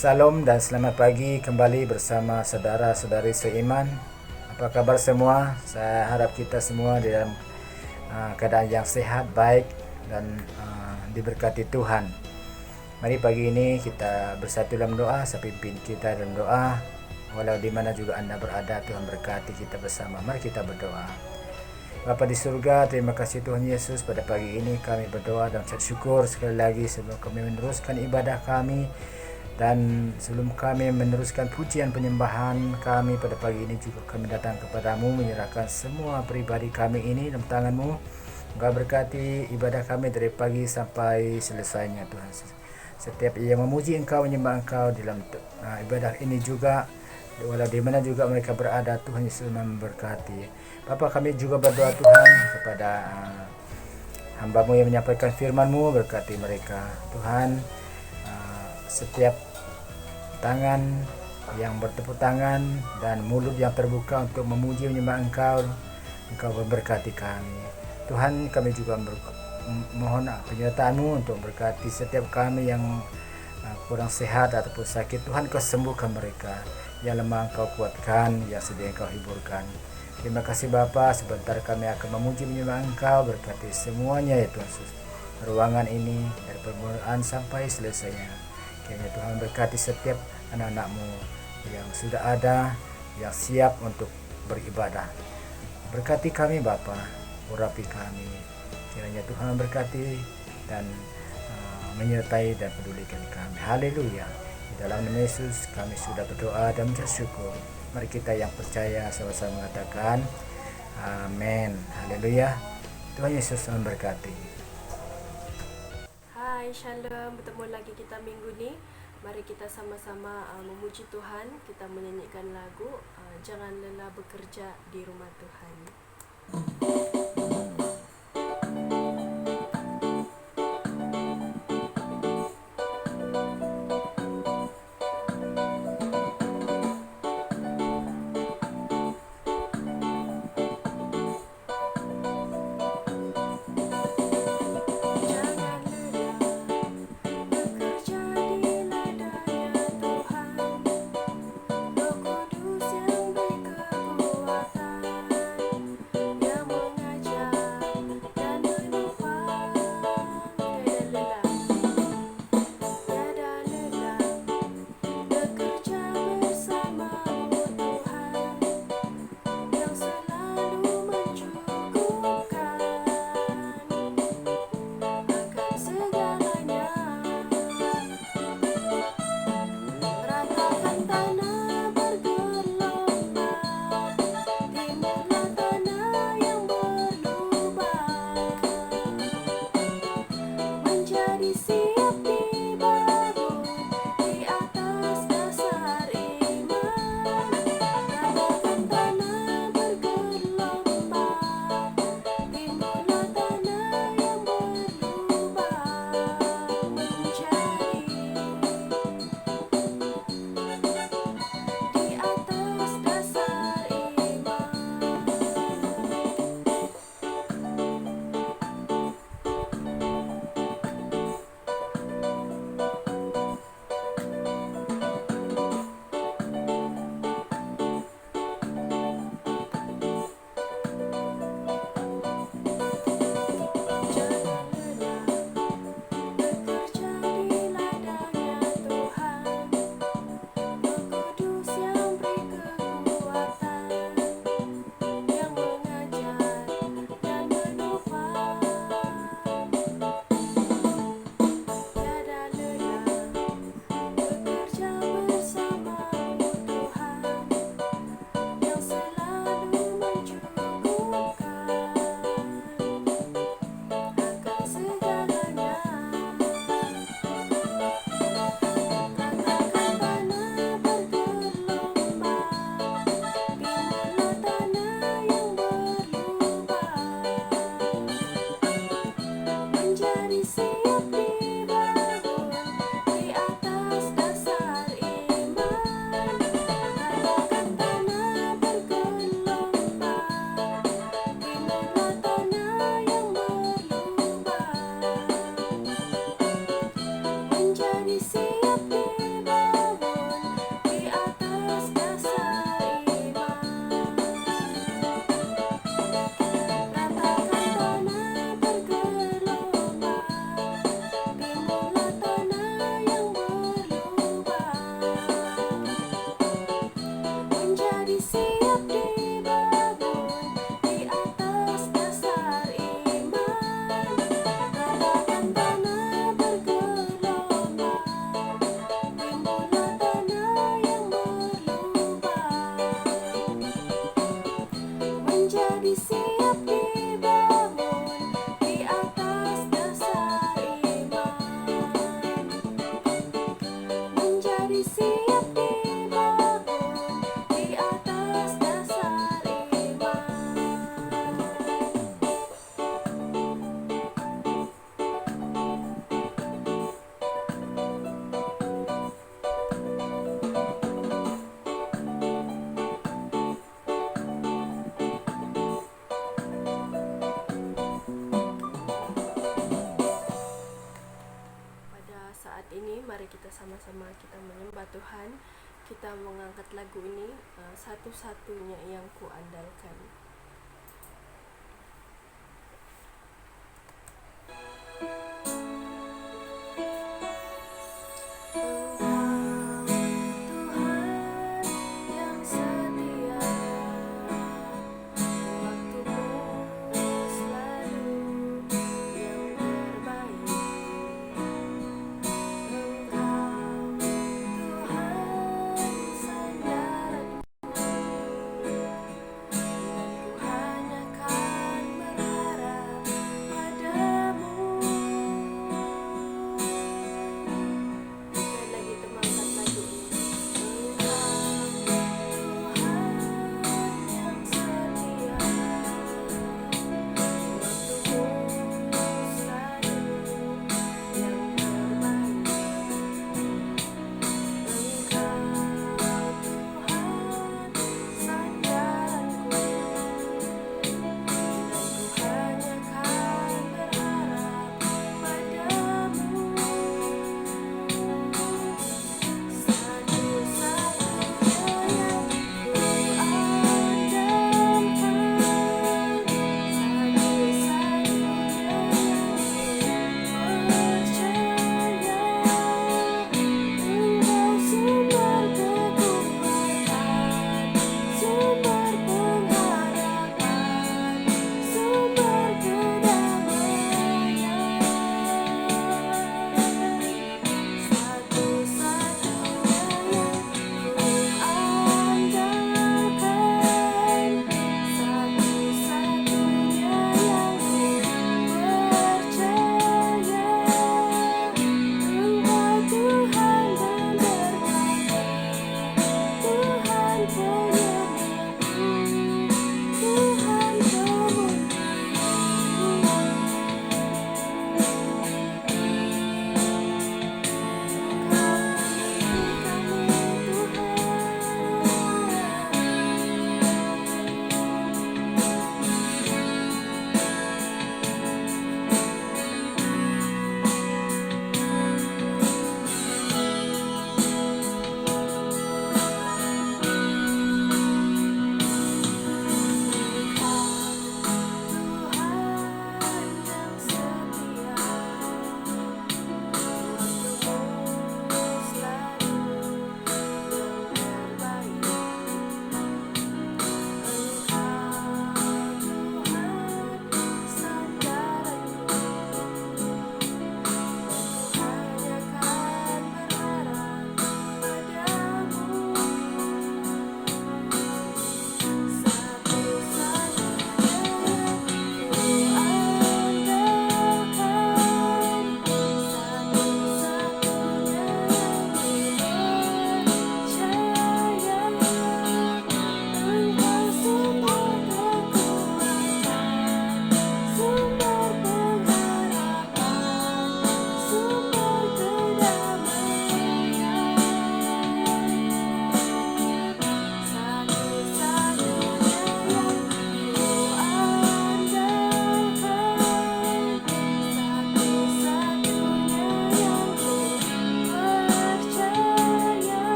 Salam dan selamat pagi kembali bersama saudara-saudari seiman. Apa kabar semua? Saya harap kita semua dalam keadaan yang sehat, baik dan diberkati Tuhan. Mari pagi ini kita bersatu dalam doa. Saya pimpin kita dalam doa. Walau di mana juga Anda berada, Tuhan berkati kita bersama. Mari kita berdoa. Bapa di surga, terima kasih Tuhan Yesus, pada pagi ini kami berdoa dan ucap syukur sekali lagi sebelum kami meneruskan ibadah kami. Dan sebelum kami meneruskan pujian penyembahan kami pada pagi ini, juga kami datang kepadamu menyerahkan semua pribadi kami ini dalam tanganmu. Engkau berkati ibadah kami dari pagi sampai selesainya Tuhan. Setiap yang memuji Engkau, menyembah Engkau dalam ibadah ini juga, walau di mana juga mereka berada, Tuhan Yesus memberkati. Bapa, kami juga berdoa Tuhan kepada hamba-Mu yang menyampaikan firman-Mu, berkati mereka Tuhan. Setiap tangan yang bertepuk tangan dan mulut yang terbuka untuk memuji menyembah Engkau, Engkau memberkati kami Tuhan. Kami juga mohon penyertaan-Mu untuk berkati setiap kami yang kurang sehat ataupun sakit. Tuhan, Kau sembuhkan mereka, yang lemah Engkau kuatkan, yang sedih Engkau hiburkan. Terima kasih Bapa, sebentar kami akan memuji menyembah Engkau. Berkati semuanya ya Tuhan Yesus, ruangan ini dari permulaan sampai selesainya. Kiranya Tuhan berkati setiap anak-anak-Mu yang sudah ada, yang siap untuk beribadah. Berkati kami Bapa, urapi kami. Kiranya Tuhan berkati dan menyertai dan pedulikan kami. Haleluya. Di dalam nama Yesus kami sudah berdoa dan bersyukur. Mari kita yang percaya sama-sama mengatakan amin. Haleluya. Tuhan Yesus memberkati. Hai, Shalom. Bertemu lagi kita minggu ni. Mari kita sama-sama memuji Tuhan. Kita menyanyikan lagu Jangan Lelah Bekerja di Rumah Tuhan. Tuhan, kita mengangkat lagu ini, satu-satunya yang kuandalkan.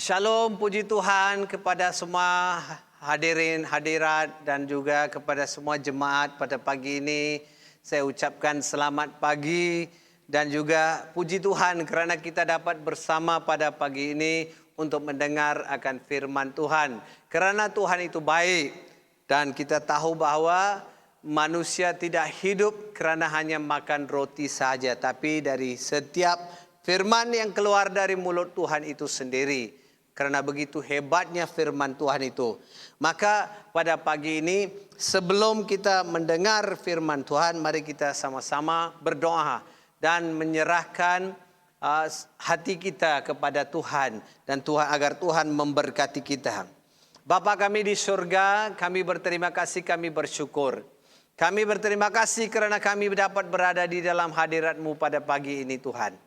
Shalom, puji Tuhan kepada semua hadirin, hadirat dan juga kepada semua jemaat pada pagi ini. Saya ucapkan selamat pagi dan juga puji Tuhan kerana kita dapat bersama pada pagi ini untuk mendengar akan firman Tuhan. Kerana Tuhan itu baik dan kita tahu bahawa manusia tidak hidup kerana hanya makan roti saja, tapi dari setiap firman yang keluar dari mulut Tuhan itu sendiri. Kerana begitu hebatnya firman Tuhan itu. Maka pada pagi ini sebelum kita mendengar firman Tuhan, mari kita sama-sama berdoa dan menyerahkan hati kita kepada Tuhan dan agar Tuhan memberkati kita. Bapa kami di surga, kami berterima kasih, kami bersyukur. Kami berterima kasih kerana kami dapat berada di dalam hadirat-Mu pada pagi ini Tuhan.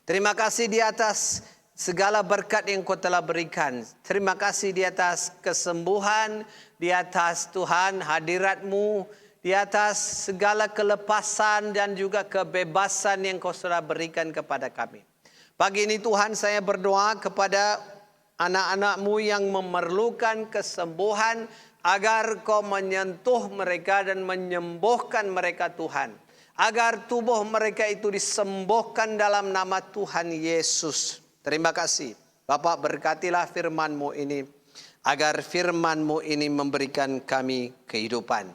Terima kasih di atas segala berkat yang Kau telah berikan. Terima kasih di atas kesembuhan, di atas Tuhan hadirat-Mu, di atas segala kelepasan dan juga kebebasan yang Kau sudah berikan kepada kami. Pagi ini Tuhan saya berdoa kepada anak-anak-Mu yang memerlukan kesembuhan, agar Kau menyentuh mereka dan menyembuhkan mereka Tuhan. Agar tubuh mereka itu disembuhkan dalam nama Tuhan Yesus. Terima kasih. Bapak berkatilah firman-Mu ini, agar firman-Mu ini memberikan kami kehidupan.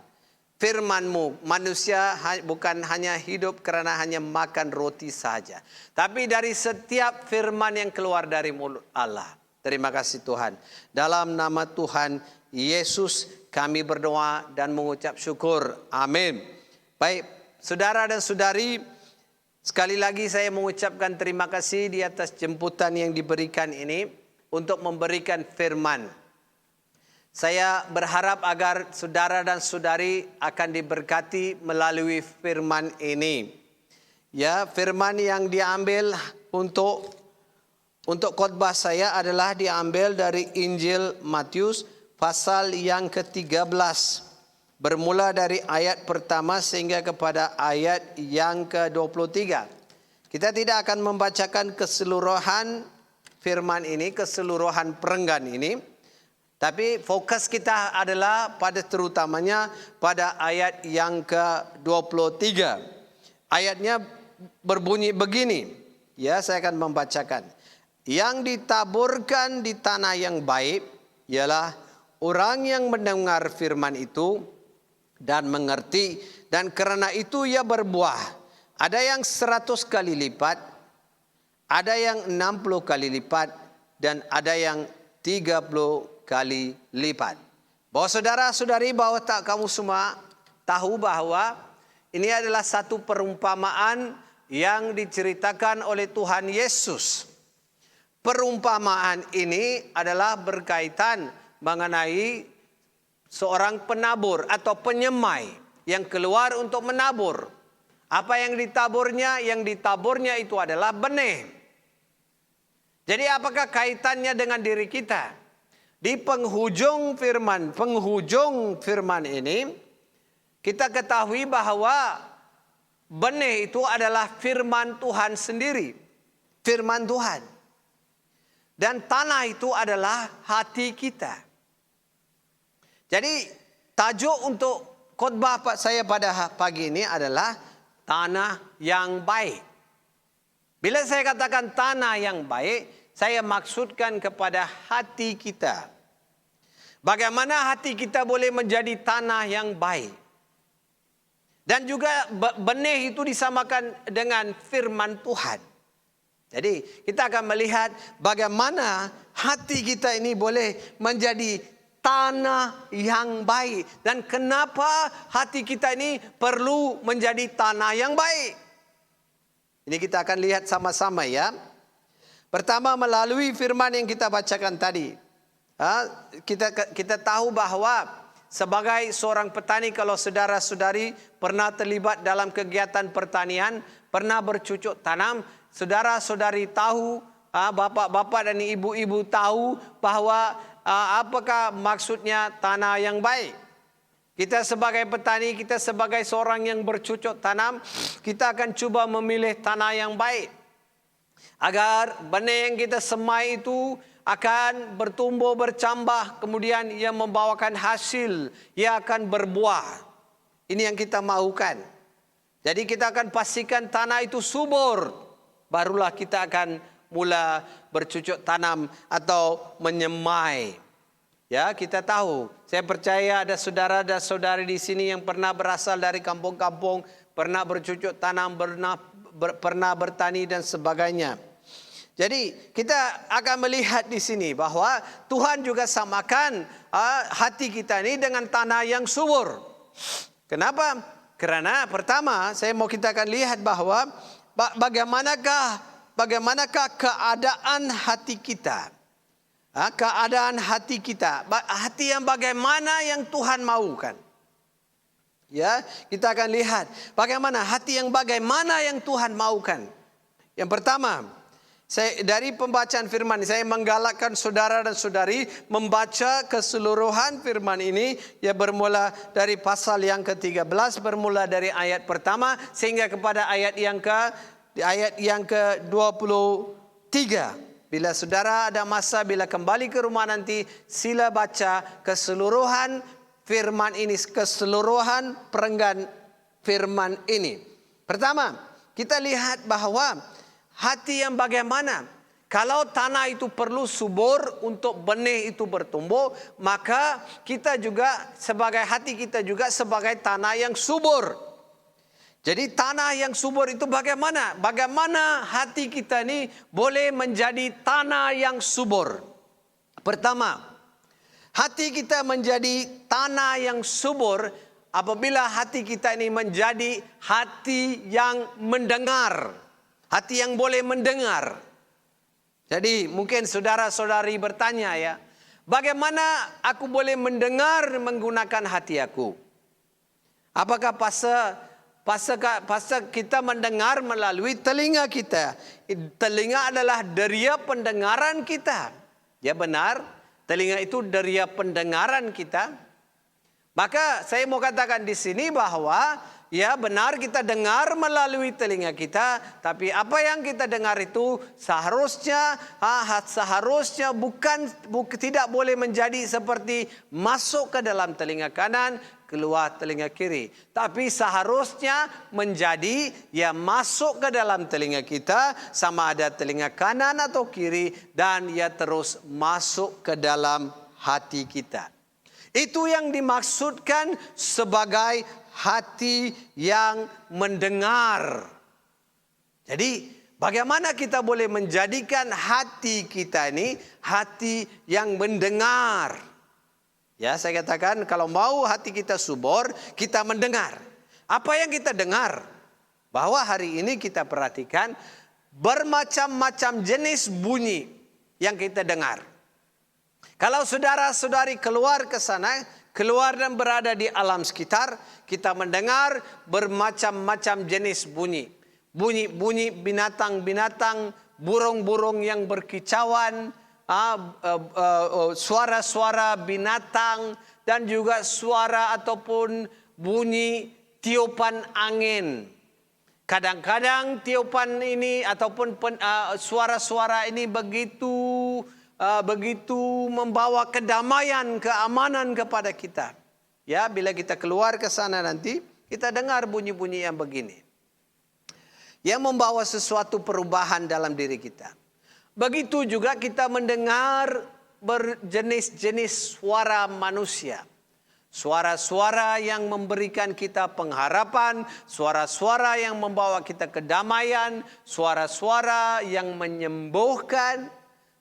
Firman-Mu, manusia bukan hanya hidup kerana hanya makan roti saja, tapi dari setiap firman yang keluar dari mulut Allah. Terima kasih Tuhan. Dalam nama Tuhan Yesus kami berdoa dan mengucap syukur. Amin. Baik, saudara dan saudari, sekali lagi saya mengucapkan terima kasih di atas jemputan yang diberikan ini untuk memberikan firman. Saya berharap agar saudara dan saudari akan diberkati melalui firman ini. Ya, firman yang diambil untuk khotbah saya adalah diambil dari Injil Matius pasal yang ke-13. Bermula dari ayat pertama sehingga kepada ayat yang ke-23. Kita tidak akan membacakan keseluruhan firman ini, keseluruhan perenggan ini. Tapi fokus kita adalah terutamanya pada ayat yang ke-23. Ayatnya berbunyi begini. Ya, saya akan membacakan. Yang ditaburkan di tanah yang baik ialah orang yang mendengar firman itu dan mengerti, dan kerana itu ia berbuah. Ada yang 100 kali lipat, ada yang 60 kali lipat, dan ada yang 30 kali lipat. Bahawa saudara-saudari, bahawa tak kamu semua tahu bahawa ini adalah satu perumpamaan yang diceritakan oleh Tuhan Yesus. Perumpamaan ini adalah berkaitan mengenai seorang penabur atau penyemai yang keluar untuk menabur. Apa yang ditaburnya? Yang ditaburnya itu adalah benih. Jadi apakah kaitannya dengan diri kita? Di penghujung firman ini, kita ketahui bahawa benih itu adalah firman Tuhan sendiri. Firman Tuhan. Dan tanah itu adalah hati kita. Jadi tajuk untuk khotbah saya pada pagi ini adalah tanah yang baik. Bila saya katakan tanah yang baik, saya maksudkan kepada hati kita. Bagaimana hati kita boleh menjadi tanah yang baik. Dan juga benih itu disamakan dengan firman Tuhan. Jadi kita akan melihat bagaimana hati kita ini boleh menjadi tanah yang baik. Dan kenapa hati kita ini perlu menjadi tanah yang baik. Ini kita akan lihat sama-sama ya. Pertama melalui firman yang kita bacakan tadi. Kita tahu bahawa sebagai seorang petani, kalau saudara-saudari pernah terlibat dalam kegiatan pertanian, pernah bercucuk tanam, saudara-saudari tahu, bapak-bapak dan ibu-ibu tahu bahawa apakah maksudnya tanah yang baik. Kita sebagai petani, kita sebagai seorang yang bercucuk tanam, kita akan cuba memilih tanah yang baik. Agar benih yang kita semai itu akan bertumbuh bercambah, kemudian ia membawakan hasil, ia akan berbuah. Ini yang kita mahukan. Jadi kita akan pastikan tanah itu subur, barulah kita akan mula bercucuk tanam atau menyemai. Ya, kita tahu, saya percaya ada saudara dan saudari di sini yang pernah berasal dari kampung-kampung, pernah bercucuk tanam, pernah bertani dan sebagainya. Jadi kita akan melihat di sini bahwa Tuhan juga samakan hati kita ini dengan tanah yang subur. Kenapa? Karena pertama saya mau kita akan lihat bahwa bagaimanakah keadaan hati kita. Keadaan hati kita, hati yang bagaimana yang Tuhan maukan. Ya, kita akan lihat bagaimana hati yang bagaimana yang Tuhan maukan. Yang pertama, dari pembacaan firman saya menggalakkan saudara dan saudari membaca keseluruhan firman ini. Ya, bermula dari pasal yang ke-13, bermula dari ayat pertama sehingga kepada ayat yang ke-23. Bila saudara ada masa, bila kembali ke rumah nanti, sila baca keseluruhan firman ini, keseluruhan perenggan firman ini. Pertama, kita lihat bahwa hati yang bagaimana. Kalau tanah itu perlu subur untuk benih itu bertumbuh, maka kita juga sebagai hati kita juga sebagai tanah yang subur. Jadi tanah yang subur itu bagaimana? Bagaimana hati kita ini boleh menjadi tanah yang subur? Pertama, hati kita menjadi tanah yang subur apabila hati kita ini menjadi hati yang mendengar. Hati yang boleh mendengar. Jadi mungkin saudara-saudari bertanya ya, bagaimana aku boleh mendengar menggunakan hati aku? Apakah pasal kita mendengar melalui telinga kita? Telinga adalah deria pendengaran kita. Ya benar, telinga itu deria pendengaran kita. Maka saya mau katakan di sini bahwa ya benar kita dengar melalui telinga kita, tapi apa yang kita dengar itu seharusnya tidak boleh menjadi seperti masuk ke dalam telinga kanan, keluar telinga kiri. Tapi seharusnya menjadi ya masuk ke dalam telinga kita, sama ada telinga kanan atau kiri, dan ya terus masuk ke dalam hati kita. Itu yang dimaksudkan sebagai hati yang mendengar. Jadi bagaimana kita boleh menjadikan hati kita ini hati yang mendengar? Ya, saya katakan kalau mau hati kita subur, kita mendengar. Apa yang kita dengar? Bahwa hari ini kita perhatikan bermacam-macam jenis bunyi yang kita dengar. Kalau saudara-saudari keluar ke sana, keluar dan berada di alam sekitar, kita mendengar bermacam-macam jenis bunyi. Bunyi-bunyi binatang-binatang, burung-burung yang berkicauan, suara-suara binatang, dan juga suara ataupun bunyi tiupan angin. Kadang-kadang tiupan ini ataupun suara-suara ini begitu membawa kedamaian, keamanan kepada kita. Ya, bila kita keluar ke sana nanti, kita dengar bunyi-bunyi yang begini. Yang membawa sesuatu perubahan dalam diri kita. Begitu juga kita mendengar berjenis-jenis suara manusia. Suara-suara yang memberikan kita pengharapan, suara-suara yang membawa kita kedamaian, suara-suara yang menyembuhkan.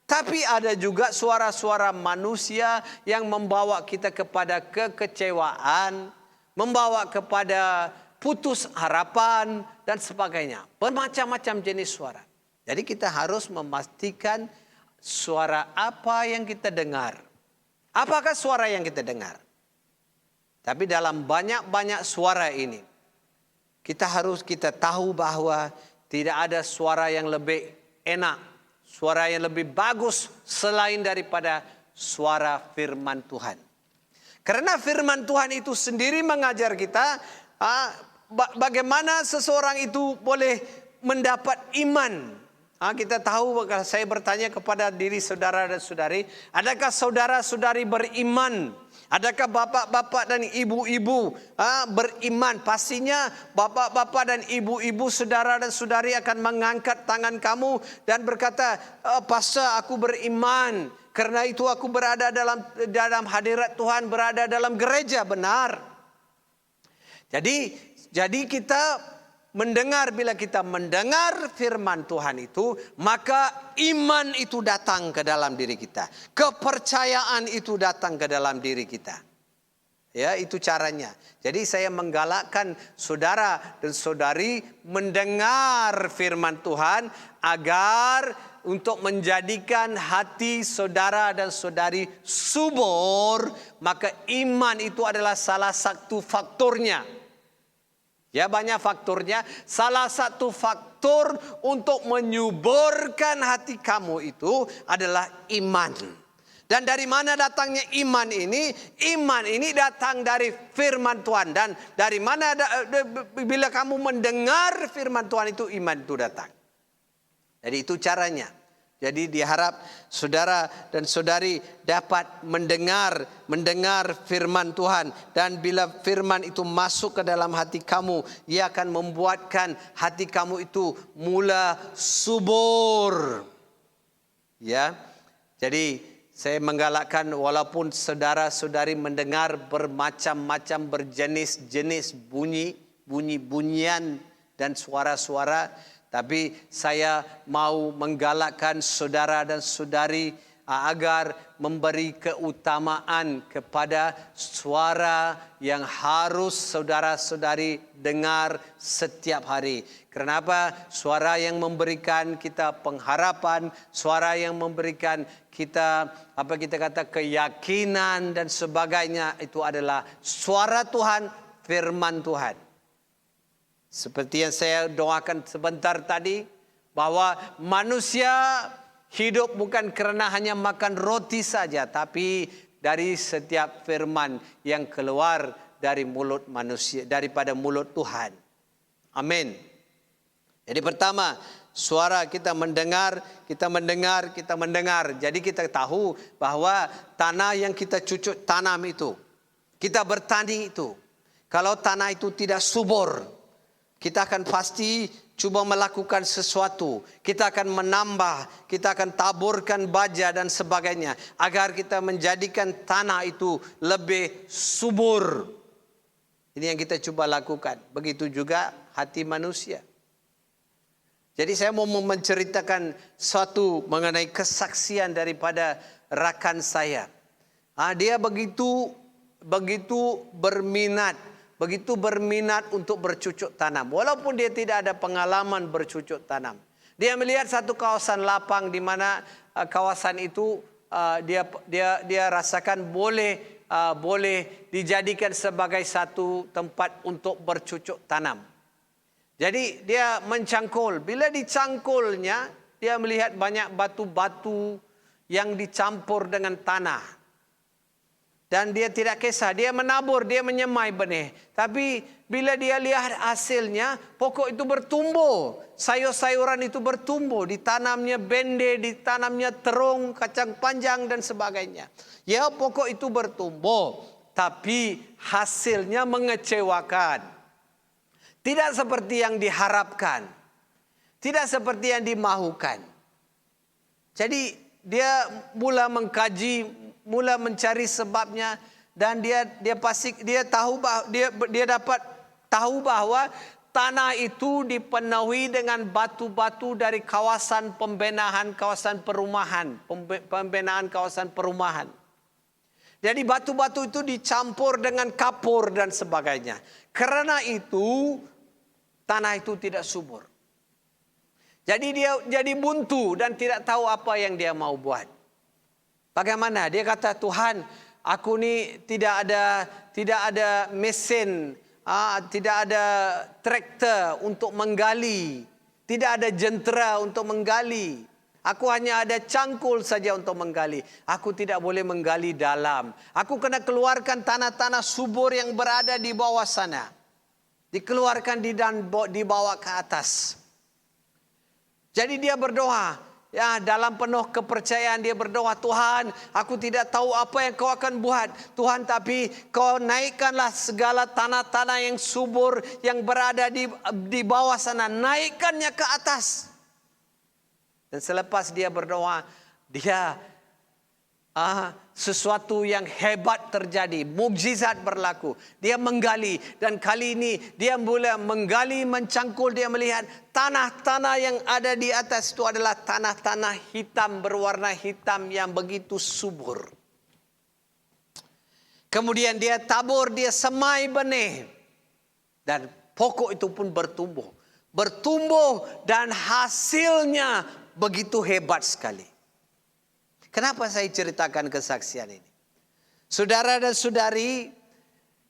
Tapi ada juga suara-suara manusia yang membawa kita kepada kekecewaan, membawa kepada putus harapan dan sebagainya. Bermacam-macam jenis suara. Jadi kita harus memastikan suara apa yang kita dengar. Apakah suara yang kita dengar? Tapi dalam banyak-banyak suara ini, kita tahu bahwa tidak ada suara yang lebih enak, suara yang lebih bagus selain daripada suara firman Tuhan. Karena firman Tuhan itu sendiri mengajar kita bagaimana seseorang itu boleh mendapat iman. Kita tahu, saya bertanya kepada diri saudara dan saudari, adakah saudara-saudari beriman? Adakah bapak-bapak dan ibu-ibu beriman? Pastinya bapak-bapak dan ibu-ibu, saudara dan saudari akan mengangkat tangan kamu dan berkata, Pastor, aku beriman. Karena itu aku berada dalam hadirat Tuhan, berada dalam gereja. Benar. Jadi kita mendengar, bila kita mendengar firman Tuhan itu, maka iman itu datang ke dalam diri kita. Kepercayaan itu datang ke dalam diri kita. Ya, itu caranya. Jadi saya menggalakkan saudara dan saudari mendengar firman Tuhan agar untuk menjadikan hati saudara dan saudari subur, maka iman itu adalah salah satu faktornya. Ya, banyak faktornya. Salah satu faktor untuk menyuburkan hati kamu itu adalah iman. Dan dari mana datangnya iman ini? Iman ini datang dari firman Tuhan. Dan dari mana bila kamu mendengar firman Tuhan itu, iman itu datang. Jadi itu caranya. Jadi diharap saudara dan saudari dapat mendengar firman Tuhan. Dan bila firman itu masuk ke dalam hati kamu, ia akan membuatkan hati kamu itu mula subur. Ya, jadi saya menggalakkan, walaupun saudara-saudari mendengar bermacam-macam berjenis-jenis bunyian dan suara-suara, tapi saya mau menggalakkan saudara dan saudari agar memberi keutamaan kepada suara yang harus saudara-saudari dengar setiap hari. Kenapa? Suara yang memberikan kita pengharapan, suara yang memberikan kita keyakinan dan sebagainya, itu adalah suara Tuhan, firman Tuhan. Seperti yang saya doakan sebentar tadi, bahwa manusia hidup bukan kerana hanya makan roti saja, tapi dari setiap firman yang keluar dari mulut manusia, daripada mulut Tuhan. Amin. Jadi pertama, suara kita mendengar. Jadi kita tahu bahwa tanah yang kita cucuk tanam itu, kita bertani itu, kalau tanah itu tidak subur, kita akan pasti cuba melakukan sesuatu. Kita akan menambah, kita akan taburkan baja dan sebagainya, agar kita menjadikan tanah itu lebih subur. Ini yang kita cuba lakukan. Begitu juga hati manusia. Jadi saya mau menceritakan sesuatu mengenai kesaksian daripada rakan saya. Dia begitu berminat untuk bercucuk tanam. Walaupun dia tidak ada pengalaman bercucuk tanam. Dia melihat satu kawasan lapang di mana kawasan itu dia rasakan boleh dijadikan sebagai satu tempat untuk bercucuk tanam. Jadi dia mencangkul. Bila dicangkulnya, dia melihat banyak batu-batu yang dicampur dengan tanah. Dan dia tidak kisah, dia menabur, dia menyemai benih. Tapi bila dia lihat hasilnya, pokok itu bertumbuh. Sayur-sayuran itu bertumbuh. Ditanamnya bende, ditanamnya terung, kacang panjang dan sebagainya. Ya, pokok itu bertumbuh. Tapi hasilnya mengecewakan. Tidak seperti yang diharapkan. Tidak seperti yang dimahukan. Jadi dia mula mengkaji, mula mencari sebabnya, dan dia dapat tahu bahwa tanah itu dipenuhi dengan batu-batu dari kawasan pembenahan kawasan perumahan. Jadi batu-batu itu dicampur dengan kapur dan sebagainya. Karena itu tanah itu tidak subur. Jadi dia jadi buntu dan tidak tahu apa yang dia mau buat. Bagaimana? Dia kata, Tuhan, aku ni tidak ada mesin, tidak ada traktor untuk menggali, tidak ada jentera untuk menggali. Aku hanya ada cangkul saja untuk menggali. Aku tidak boleh menggali dalam. Aku kena keluarkan tanah-tanah subur yang berada di bawah sana. Dikeluarkan dan dibawa ke atas. Jadi dia berdoa, ya, dalam penuh kepercayaan dia berdoa, Tuhan, aku tidak tahu apa yang kau akan buat. Tuhan, tapi kau naikkanlah segala tanah-tanah yang subur yang berada di bawah sana. Naikkannya ke atas. Dan selepas dia berdoa, dia sesuatu yang hebat terjadi, mukjizat berlaku. Dia menggali, dan kali ini dia mulai menggali, mencangkul. Dia melihat tanah-tanah yang ada di atas itu adalah tanah-tanah hitam, berwarna hitam yang begitu subur. Kemudian dia tabur, dia semai benih, dan pokok itu pun bertumbuh. Bertumbuh dan hasilnya begitu hebat sekali. Kenapa saya ceritakan kesaksian ini? Saudara dan saudari,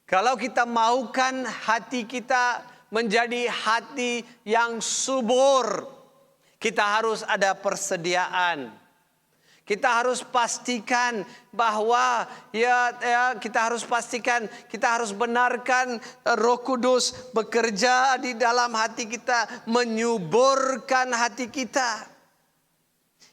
kalau kita maukan hati kita menjadi hati yang subur, kita harus ada persediaan. Kita harus pastikan bahwa kita harus benarkan Roh Kudus bekerja di dalam hati kita, menyuburkan hati kita.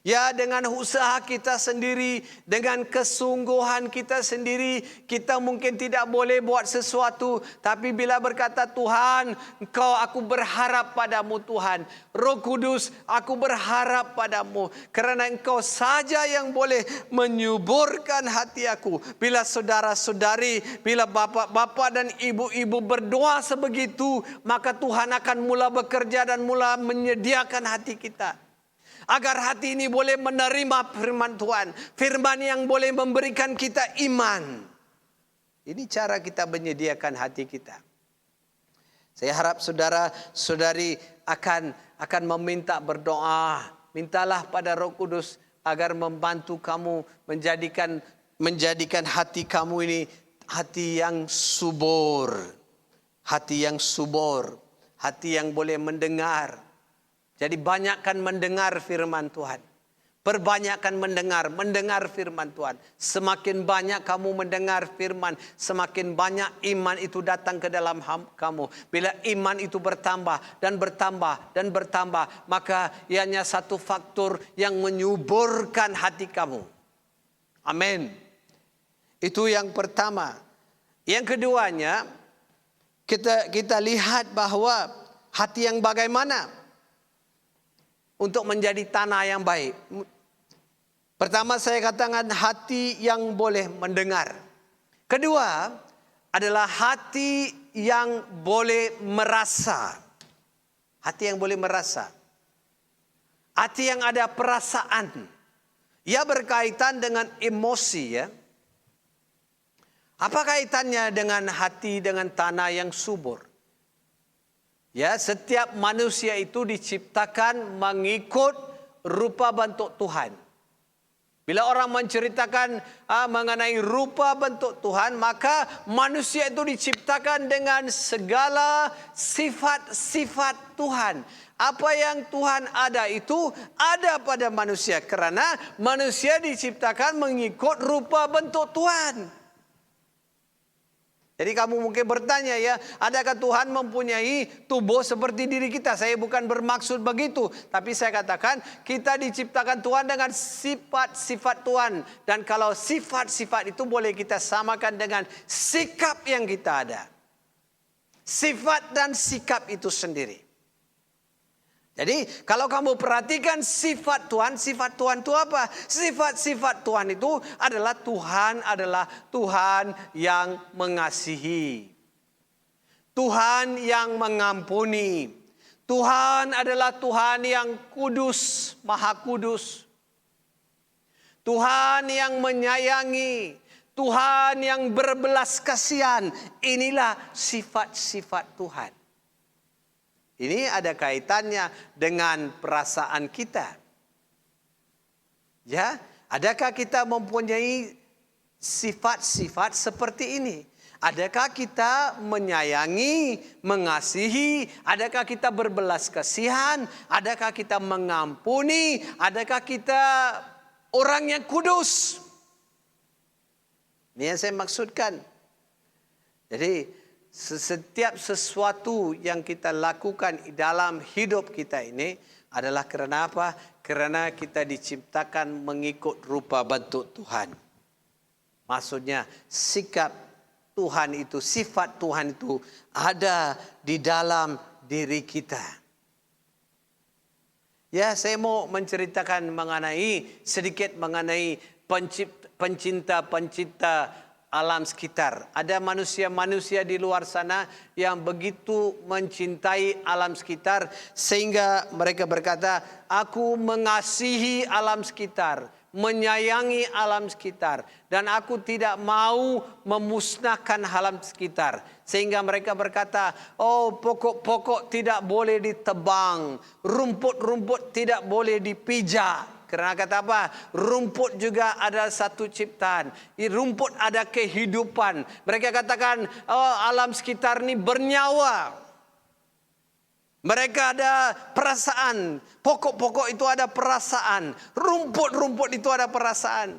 Ya, dengan usaha kita sendiri, dengan kesungguhan kita sendiri, kita mungkin tidak boleh buat sesuatu. Tapi bila berkata, Tuhan, aku berharap padamu Tuhan. Roh Kudus, aku berharap padamu. Kerana Engkau saja yang boleh menyuburkan hati aku. Bila saudara-saudari, bila bapa-bapa dan ibu-ibu berdoa sebegitu, maka Tuhan akan mula bekerja dan mula menyediakan hati kita. Agar hati ini boleh menerima firman Tuhan. Firman yang boleh memberikan kita iman. Ini cara kita menyediakan hati kita. Saya harap saudara-saudari akan meminta berdoa. Mintalah pada Roh Kudus agar membantu kamu menjadikan hati kamu ini hati yang subur. Hati yang subur. Hati yang boleh mendengar. Jadi banyakkan mendengar firman Tuhan. Perbanyakkan mendengar firman Tuhan. Semakin banyak kamu mendengar firman, semakin banyak iman itu datang ke dalam kamu. Bila iman itu bertambah dan bertambah dan bertambah, maka ianya satu faktor yang menyuburkan hati kamu. Amin. Itu yang pertama. Yang keduanya, kita lihat bahwa hati yang bagaimana untuk menjadi tanah yang baik. Pertama saya katakan hati yang boleh mendengar. Kedua adalah hati yang boleh merasa. Hati yang boleh merasa. Hati yang ada perasaan. Ia berkaitan dengan emosi, ya. Apa kaitannya dengan hati dengan tanah yang subur? Ya, setiap manusia itu diciptakan mengikut rupa bentuk Tuhan. Bila orang menceritakan mengenai rupa bentuk Tuhan, maka manusia itu diciptakan dengan segala sifat-sifat Tuhan. Apa yang Tuhan ada itu ada pada manusia, kerana manusia diciptakan mengikut rupa bentuk Tuhan. Jadi kamu mungkin bertanya, ya, adakah Tuhan mempunyai tubuh seperti diri kita? Saya bukan bermaksud begitu. Tapi saya katakan kita diciptakan Tuhan dengan sifat-sifat Tuhan. Dan kalau sifat-sifat itu boleh kita samakan dengan sikap yang kita ada. Sifat dan sikap itu sendiri. Jadi kalau kamu perhatikan sifat Tuhan itu apa? Sifat-sifat Tuhan itu adalah Tuhan yang mengasihi. Tuhan yang mengampuni. Tuhan adalah Tuhan yang kudus, maha kudus. Tuhan yang menyayangi. Tuhan yang berbelas kasihan. Inilah sifat-sifat Tuhan. Ini ada kaitannya dengan perasaan kita. Ya, adakah kita mempunyai sifat-sifat seperti ini? Adakah kita menyayangi, mengasihi? Adakah kita berbelas kasihan? Adakah kita mengampuni? Adakah kita orang yang kudus? Ini yang saya maksudkan. Jadi setiap sesuatu yang kita lakukan dalam hidup kita ini adalah kerana apa? Kerana kita diciptakan mengikut rupa bentuk Tuhan. Maksudnya sikap Tuhan itu, sifat Tuhan itu ada di dalam diri kita. Ya, saya mau menceritakan sedikit mengenai pencinta-pencinta alam sekitar. Ada manusia-manusia di luar sana yang begitu mencintai alam sekitar sehingga mereka berkata, aku mengasihi alam sekitar, menyayangi alam sekitar, dan aku tidak mau memusnahkan alam sekitar. Sehingga mereka berkata, oh, pokok-pokok tidak boleh ditebang, rumput-rumput tidak boleh dipijak. Kerana kata apa? Rumput juga ada satu ciptaan. Rumput ada kehidupan. Mereka katakan, oh, alam sekitar ini bernyawa. Mereka ada perasaan. Pokok-pokok itu ada perasaan. Rumput-rumput itu ada perasaan.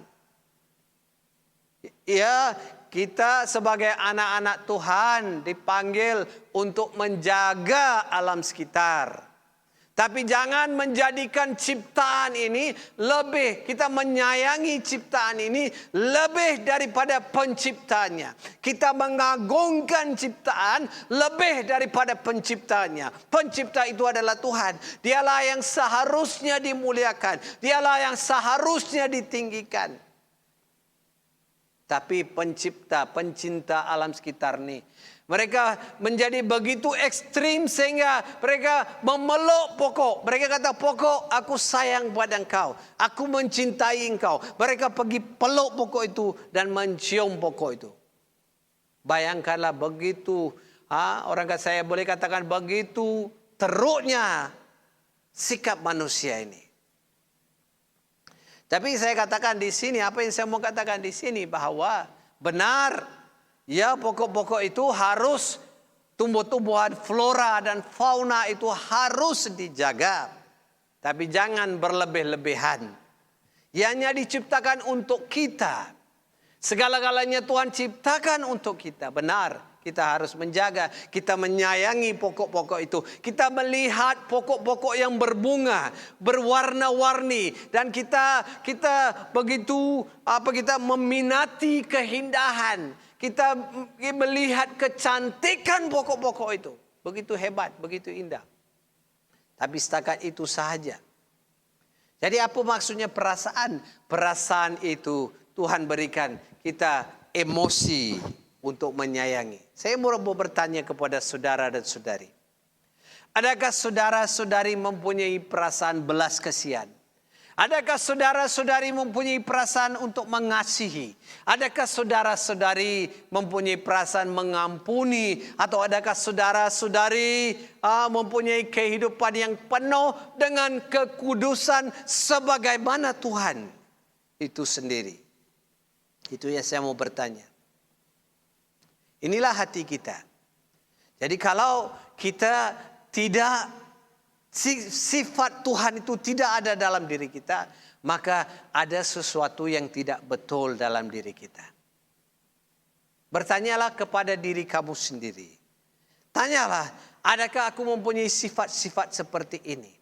Ya, kita sebagai anak-anak Tuhan dipanggil untuk menjaga alam sekitar. Tapi jangan menjadikan ciptaan ini lebih, kita menyayangi ciptaan ini lebih daripada penciptanya. Kita mengagungkan ciptaan lebih daripada penciptanya. Pencipta itu adalah Tuhan. Dialah yang seharusnya dimuliakan. Dialah yang seharusnya ditinggikan. Tapi pencinta alam sekitar ini, mereka menjadi begitu ekstrim sehingga mereka memeluk pokok. Mereka kata, pokok, aku sayang pada engkau. Aku mencintai engkau. Mereka pergi peluk pokok itu dan mencium pokok itu. Bayangkanlah begitu, orang kata saya boleh katakan begitu teruknya sikap manusia ini. Tapi saya katakan di sini, apa yang saya mau katakan di sini, bahwa benar, ya, pokok-pokok itu harus, tumbuh-tumbuhan, flora dan fauna itu harus dijaga. Tapi jangan berlebih-lebihan. Ianya diciptakan untuk kita. Segala-galanya Tuhan ciptakan untuk kita. Benar, kita harus menjaga, kita menyayangi pokok-pokok itu. Kita melihat pokok-pokok yang berbunga, berwarna-warni, dan kita begitu kita meminati keindahan. Kita melihat kecantikan pokok-pokok itu. Begitu hebat, begitu indah. Tapi setakat itu sahaja. Jadi apa maksudnya perasaan? Perasaan itu Tuhan berikan kita emosi untuk menyayangi. Saya mau bertanya kepada saudara dan saudari. Adakah saudara-saudari mempunyai perasaan belas kasihan? Adakah saudara-saudari mempunyai perasaan untuk mengasihi? Adakah saudara-saudari mempunyai perasaan mengampuni? Atau adakah saudara-saudari mempunyai kehidupan yang penuh dengan kekudusan sebagaimana Tuhan itu sendiri? Itu yang saya mau bertanya. Inilah hati kita. Jadi kalau kita tidak, sifat Tuhan itu tidak ada dalam diri kita, maka ada sesuatu yang tidak betul dalam diri kita. Bertanyalah kepada diri kamu sendiri. Tanyalah, adakah aku mempunyai sifat-sifat seperti ini?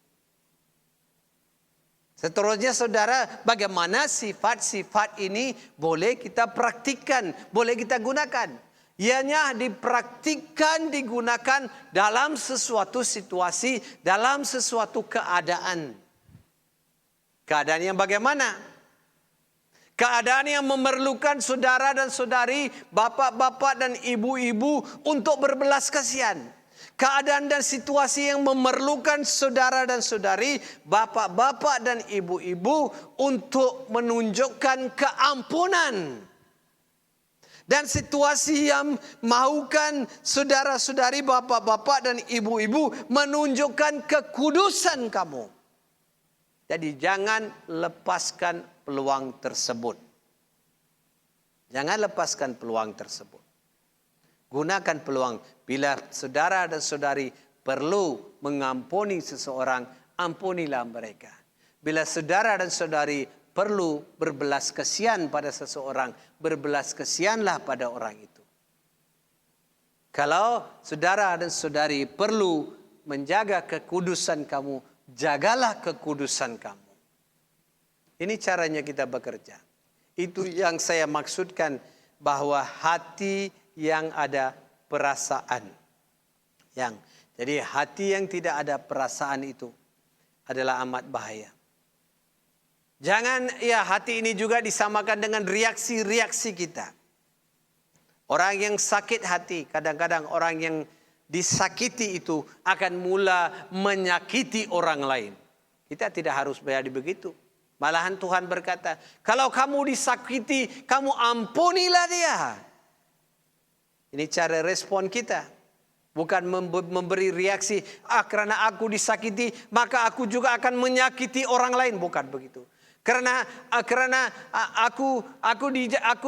Seterusnya saudara, bagaimana sifat-sifat ini boleh kita praktikkan, boleh kita gunakan? Ianya dipraktikkan, digunakan dalam sesuatu situasi, dalam sesuatu keadaan. Keadaan yang bagaimana? Keadaan yang memerlukan saudara dan saudari, bapak-bapak dan ibu-ibu untuk berbelas kasihan. Keadaan dan situasi yang memerlukan saudara dan saudari, bapak-bapak dan ibu-ibu untuk menunjukkan keampunan. Dan situasi yang mahukan saudara-saudari, bapak-bapak dan ibu-ibu menunjukkan kekudusan kamu. Jadi jangan lepaskan peluang tersebut. Jangan lepaskan peluang tersebut. Gunakan peluang. Bila saudara dan saudari perlu mengampuni seseorang, ampunilah mereka. Bila saudara dan saudari perlu berbelas kasihan pada seseorang, berbelas kasihanlah pada orang itu. Kalau saudara dan saudari perlu menjaga kekudusan kamu, jagalah kekudusan kamu. Ini caranya kita bekerja. Itu yang saya maksudkan bahwa hati yang ada perasaan. Jadi hati yang tidak ada perasaan itu adalah amat bahaya. Jangan hati ini juga disamakan dengan reaksi-reaksi kita. Orang yang sakit hati, kadang-kadang orang yang disakiti itu akan mula menyakiti orang lain. Kita tidak harus menjadi begitu. Malahan Tuhan berkata, kalau kamu disakiti, kamu ampunilah dia. Ini cara respon kita. Bukan memberi reaksi, karena aku disakiti, maka aku juga akan menyakiti orang lain. Bukan begitu. Karena aku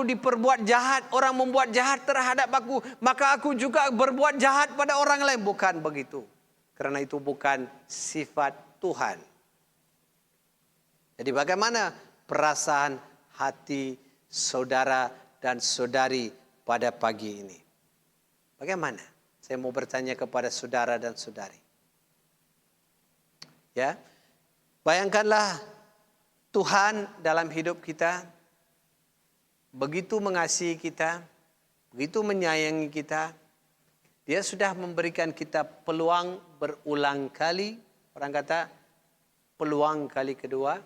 diperbuat jahat, orang membuat jahat terhadap aku, maka aku juga berbuat jahat pada orang lain. Bukan begitu. Karena itu bukan sifat Tuhan. Jadi bagaimana perasaan hati saudara dan saudari pada pagi ini? Bagaimana? Saya mau bertanya kepada saudara dan saudari. Ya, bayangkanlah Tuhan dalam hidup kita begitu mengasihi kita, begitu menyayangi kita. Dia sudah memberikan kita peluang berulang kali. Orang kata peluang kali kedua.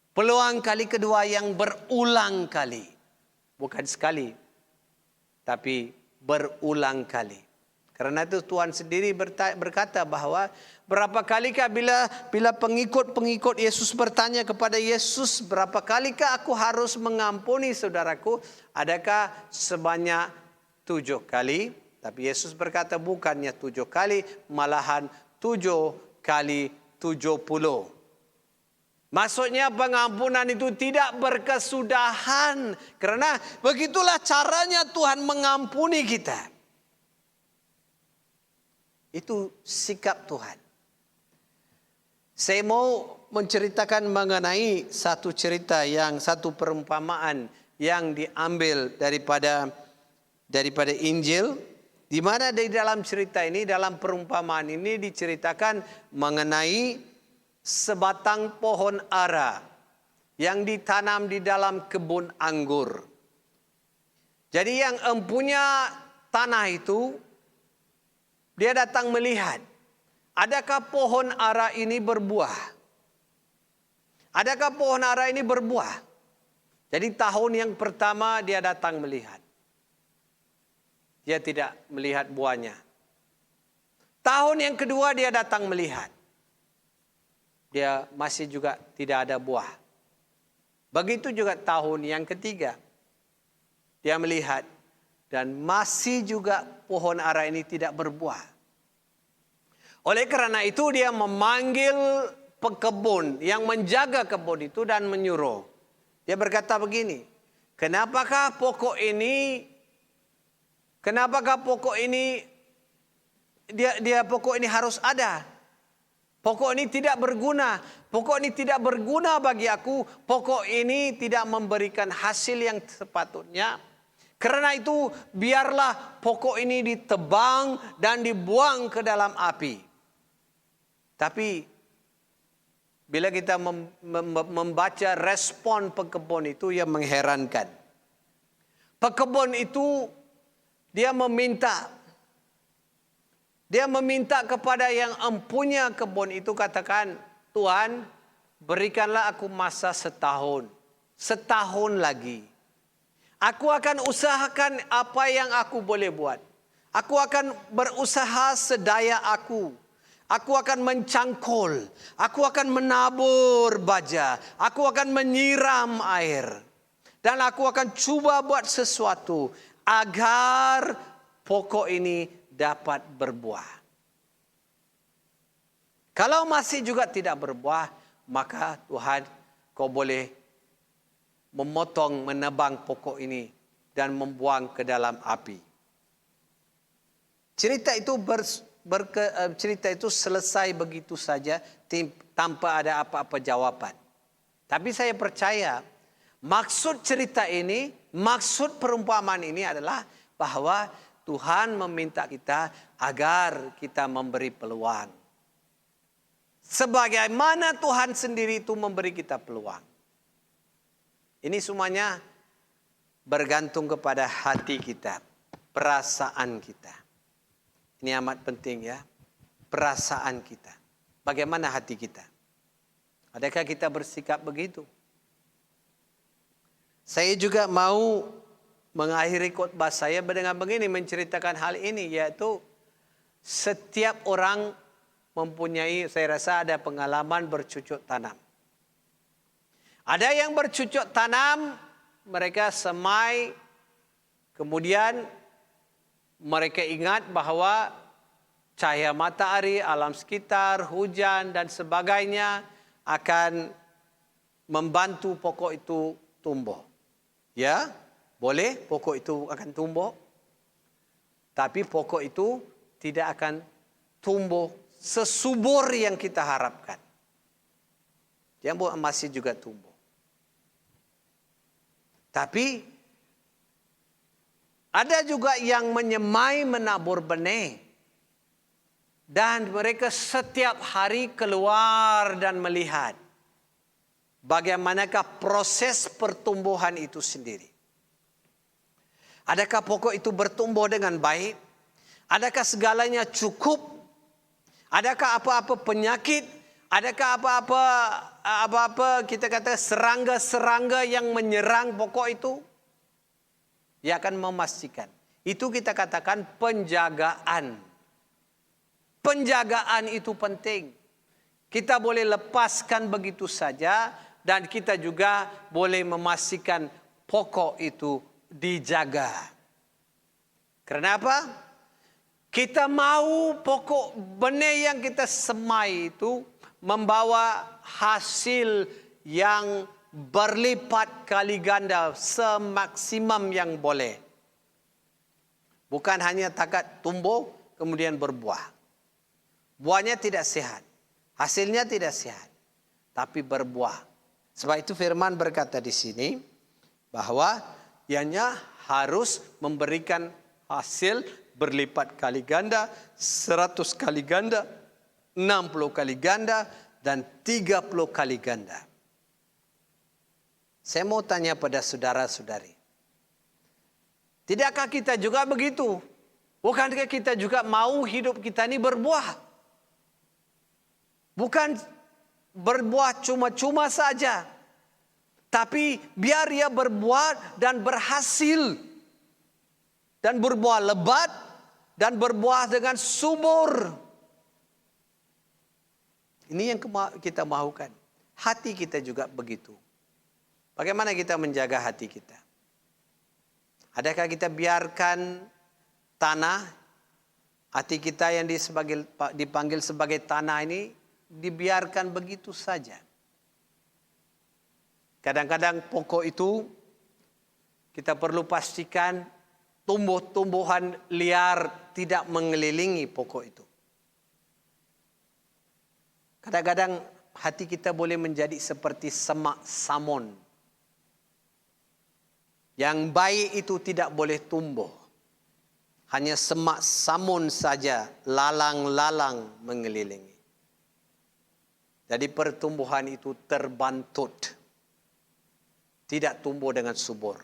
Peluang kali kedua yang berulang kali. Bukan sekali, tapi berulang kali. Karena itu Tuhan sendiri berkata bahwa berapa kalikah bila pengikut-pengikut Yesus bertanya kepada Yesus, berapa kalikah aku harus mengampuni saudaraku? Adakah sebanyak 7 kali? Tapi Yesus berkata bukannya 7 kali, malahan 7 kali 70. Maksudnya pengampunan itu tidak berkesudahan. Karena begitulah caranya Tuhan mengampuni kita. Itu sikap Tuhan. Saya mau menceritakan mengenai satu perumpamaan yang diambil daripada Injil, di mana di dalam cerita ini, dalam perumpamaan ini diceritakan mengenai sebatang pohon ara yang ditanam di dalam kebun anggur. Jadi yang empunya tanah itu, dia datang melihat, adakah pohon ara ini berbuah? Adakah pohon ara ini berbuah? Jadi tahun yang pertama dia datang melihat. Dia tidak melihat buahnya. Tahun yang kedua dia datang melihat. Dia masih juga tidak ada buah. Begitu juga tahun yang ketiga. Dia melihat. Dan masih juga pohon ara ini tidak berbuah. Oleh karena itu dia memanggil pekebun yang menjaga kebun itu dan menyuruh. Dia berkata begini, kenapakah pokok ini pokok ini harus ada? Pokok ini tidak berguna. Pokok ini tidak berguna bagi aku. Pokok ini tidak memberikan hasil yang sepatutnya. Karena itu biarlah pokok ini ditebang dan dibuang ke dalam api. Tapi bila kita membaca respon pekebun itu yang mengherankan. Pekebun itu dia meminta kepada yang empunya kebun itu, katakan, Tuhan berikanlah aku masa setahun lagi. Aku akan usahakan apa yang aku boleh buat. Aku akan berusaha sedaya aku. Aku akan mencangkul. Aku akan menabur baja. Aku akan menyiram air. Dan aku akan cuba buat sesuatu agar pokok ini dapat berbuah. Kalau masih juga tidak berbuah, maka Tuhan, kau boleh menebang pokok ini dan membuang ke dalam api. Cerita itu selesai begitu saja tanpa ada apa-apa jawaban. Tapi saya percaya maksud cerita ini, maksud perumpamaan ini adalah bahwa Tuhan meminta kita agar kita memberi peluang. Sebagaimana Tuhan sendiri itu memberi kita peluang. Ini semuanya bergantung kepada hati kita, perasaan kita. Ini amat penting ya, perasaan kita. Bagaimana hati kita? Adakah kita bersikap begitu? Saya juga mau mengakhiri khotbah saya dengan begini, menceritakan hal ini, yaitu setiap orang mempunyai, saya rasa ada pengalaman bercucuk tanam. Ada yang bercucuk tanam, mereka semai, kemudian mereka ingat bahwa cahaya matahari, alam sekitar, hujan dan sebagainya akan membantu pokok itu tumbuh. Ya, boleh pokok itu akan tumbuh, tapi pokok itu tidak akan tumbuh sesubur yang kita harapkan. Jambu masih juga tumbuh. Tapi ada juga yang menyemai menabur benih. Dan mereka setiap hari keluar dan melihat bagaimanakah proses pertumbuhan itu sendiri. Adakah pokok itu bertumbuh dengan baik? Adakah segalanya cukup? Adakah apa-apa penyakit? Adakah apa-apa kita kata serangga-serangga yang menyerang pokok itu? Dia akan memastikan. Itu kita katakan penjagaan. Penjagaan itu penting. Kita boleh lepaskan begitu saja dan kita juga boleh memastikan pokok itu dijaga. Kenapa? Kita mau pokok benih yang kita semai itu membawa hasil yang berlipat kali ganda semaksimum yang boleh. Bukan hanya takat tumbuh kemudian berbuah. Buahnya tidak sehat, hasilnya tidak sehat, tapi berbuah. Sebab itu firman berkata di sini bahwa ianya harus memberikan hasil berlipat kali ganda, 100 kali ganda, 60 kali ganda, dan 30 kali ganda. Saya mau tanya pada saudara-saudari, tidakkah kita juga begitu? Bukankah kita juga mau hidup kita ini berbuah? Bukan berbuah cuma-cuma saja, tapi biar ia berbuah dan berhasil, dan berbuah lebat, dan berbuah dengan subur. Ini yang kita mahukan. Hati kita juga begitu. Bagaimana kita menjaga hati kita? Adakah kita biarkan tanah, hati kita yang dipanggil sebagai tanah ini, dibiarkan begitu saja? Kadang-kadang pokok itu kita perlu pastikan tumbuh-tumbuhan liar tidak mengelilingi pokok itu. Kadang-kadang hati kita boleh menjadi seperti semak samun. Yang baik itu tidak boleh tumbuh. Hanya semak samun saja, lalang-lalang mengelilingi. Jadi pertumbuhan itu terbantut. Tidak tumbuh dengan subur.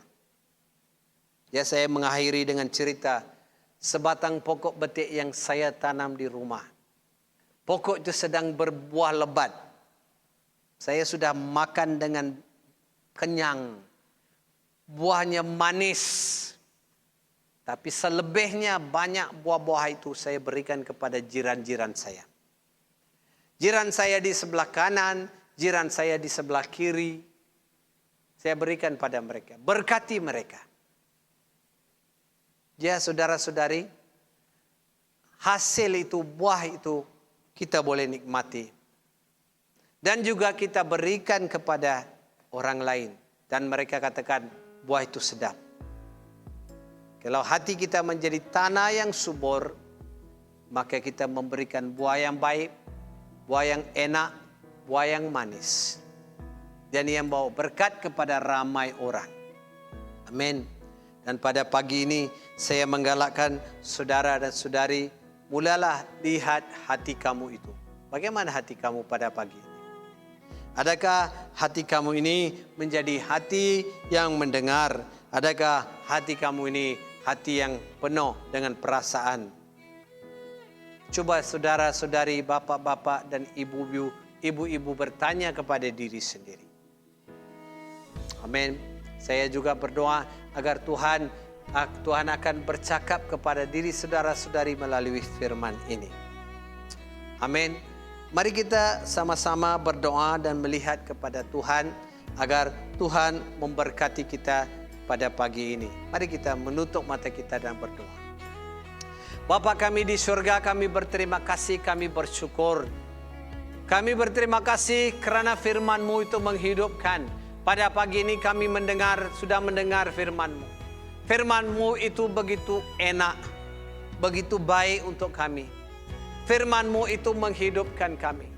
Ya, saya mengakhiri dengan cerita sebatang pokok betik yang saya tanam di rumah. Pokok itu sedang berbuah lebat. Saya sudah makan dengan kenyang. Buahnya manis. Tapi selebihnya banyak buah-buah itu saya berikan kepada jiran-jiran saya. Jiran saya di sebelah kanan, jiran saya di sebelah kiri. Saya berikan pada mereka. Berkati mereka. Ya, saudara-saudari, hasil itu, buah itu kita boleh nikmati. Dan juga kita berikan kepada orang lain. Dan mereka katakan, buah itu sedap. Kalau hati kita menjadi tanah yang subur, maka kita memberikan buah yang baik, buah yang enak, buah yang manis. Dan yang bawa berkat kepada ramai orang. Amin. Dan pada pagi ini saya menggalakkan saudara dan saudari, mulalah lihat hati kamu itu. Bagaimana hati kamu pada pagi ini? Adakah hati kamu ini menjadi hati yang mendengar? Adakah hati kamu ini hati yang penuh dengan perasaan? Coba saudara-saudari, bapak-bapak dan ibu-ibu bertanya kepada diri sendiri. Amin. Saya juga berdoa agar Tuhan akan bercakap kepada diri saudara-saudari melalui firman ini. Amin. Mari kita sama-sama berdoa dan melihat kepada Tuhan agar Tuhan memberkati kita pada pagi ini. Mari kita menutup mata kita dan berdoa. Bapa kami di surga, kami berterima kasih, kami bersyukur. Kami berterima kasih kerana firman-Mu itu menghidupkan. Pada pagi ini kami sudah mendengar firman-Mu. Firman-Mu itu begitu enak, begitu baik untuk kami. Firman-Mu itu menghidupkan kami.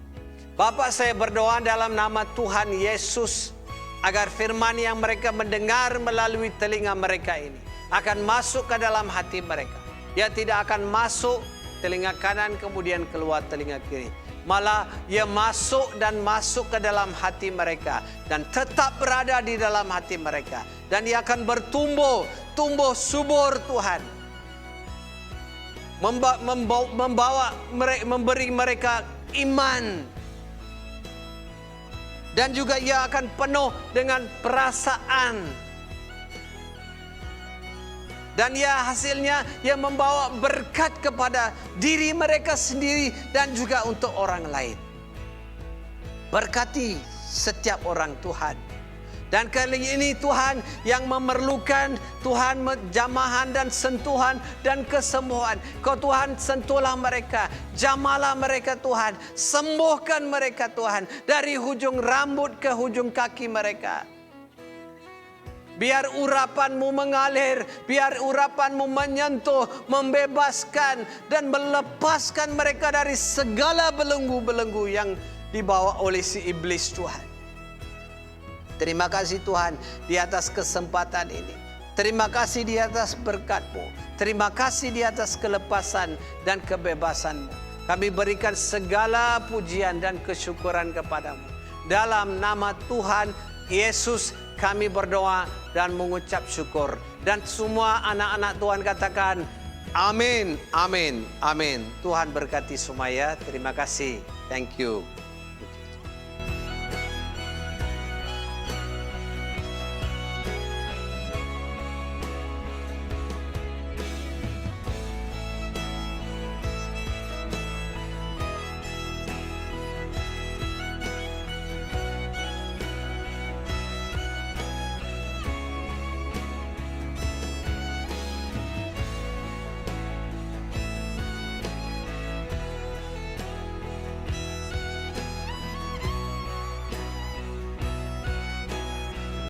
Bapa, saya berdoa dalam nama Tuhan Yesus, agar firman yang mereka mendengar melalui telinga mereka ini akan masuk ke dalam hati mereka. Ia tidak akan masuk telinga kanan kemudian keluar telinga kiri. Malah ia masuk ke dalam hati mereka dan tetap berada di dalam hati mereka. Dan ia akan tumbuh subur Tuhan. Memberi mereka iman. Dan juga ia akan penuh dengan perasaan. Dan hasilnya ia membawa berkat kepada diri mereka sendiri dan juga untuk orang lain. Berkati setiap orang Tuhan. Dan kali ini Tuhan yang memerlukan Tuhan jamahan dan sentuhan dan kesembuhan. Kau Tuhan sentuhlah mereka, jamalah mereka Tuhan, sembuhkan mereka Tuhan dari hujung rambut ke hujung kaki mereka. Biar urapan-Mu mengalir, biar urapan-Mu menyentuh, membebaskan dan melepaskan mereka dari segala belenggu-belenggu yang dibawa oleh si iblis Tuhan. Terima kasih Tuhan di atas kesempatan ini. Terima kasih di atas berkat-Mu. Terima kasih di atas kelepasan dan kebebasan-Mu. Kami berikan segala pujian dan kesyukuran kepadamu. Dalam nama Tuhan Yesus kami berdoa dan mengucap syukur. Dan semua anak-anak Tuhan katakan, amin, amin, amin. Tuhan berkati semua ya. Terima kasih. Thank you.